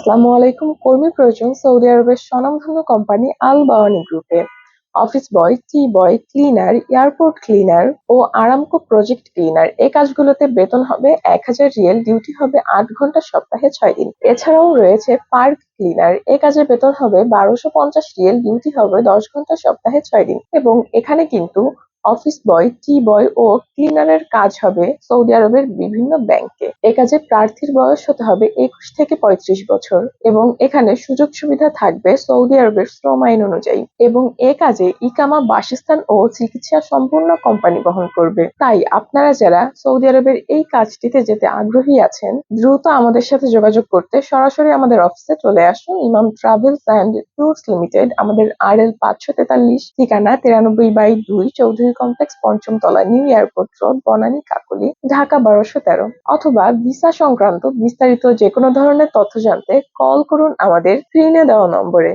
আসসালামু আলাইকুম। কর্মী প্রয়োজন সৌদি আরবের স্বনামধন্য কোম্পানি আল বাওয়ানি গ্রুপে। অফিস বয়, টি বয়, ক্লিনার, এয়ারপোর্ট ক্লিনার ও আরামকো প্রজেক্ট ক্লিনার এই কাজগুলোতে বেতন হবে 1000 রিয়াল, ডিউটি হবে 8 ঘন্টা সপ্তাহে 6 দিন। এছাড়াও রয়েছে পার্ক ক্লিনার, এই কাজের বেতন হবে 1250 রিয়াল, ডিউটি হবে 10 ঘন্টা সপ্তাহে 6 দিন। এবং এখানে কিন্তু অফিস বয়, টি বয় ও ক্লিনারের কাজ হবে সৌদি আরবের বিভিন্ন ব্যাংকে। এ কাজে প্রার্থীর বয়স হতে হবে 21 থেকে 35 বছর এবং এখানে সুযোগ সুবিধা থাকবে সৌদি আরবের শ্রম আইন অনুযায়ী। এবং এ কাজে ইকামা, বাসস্থান ও চিকিৎসা সম্পূর্ণ কোম্পানি বহন করবে। তাই আপনারা যারা সৌদি আরবের এই কাজটিতে যেতে আগ্রহী আছেন, দ্রুত আমাদের সাথে যোগাযোগ করতে সরাসরি আমাদের অফিসে চলে আসুন। ইমাম ট্রাভেলস অ্যান্ড ট্যুরস লিমিটেড, আমাদের RL 543, ঠিকানা 93/2 চৌধুরী কমপ্লেক্স, পঞ্চম তলা, new airport road, Banani, Kakoli, Dhaka 1213। অথবা ভিসা সংক্রান্ত বিস্তারিত যে কোনো ধরনের তথ্য জানতে কল করুন আমাদের স্ক্রিনে দেওয়া নম্বরে।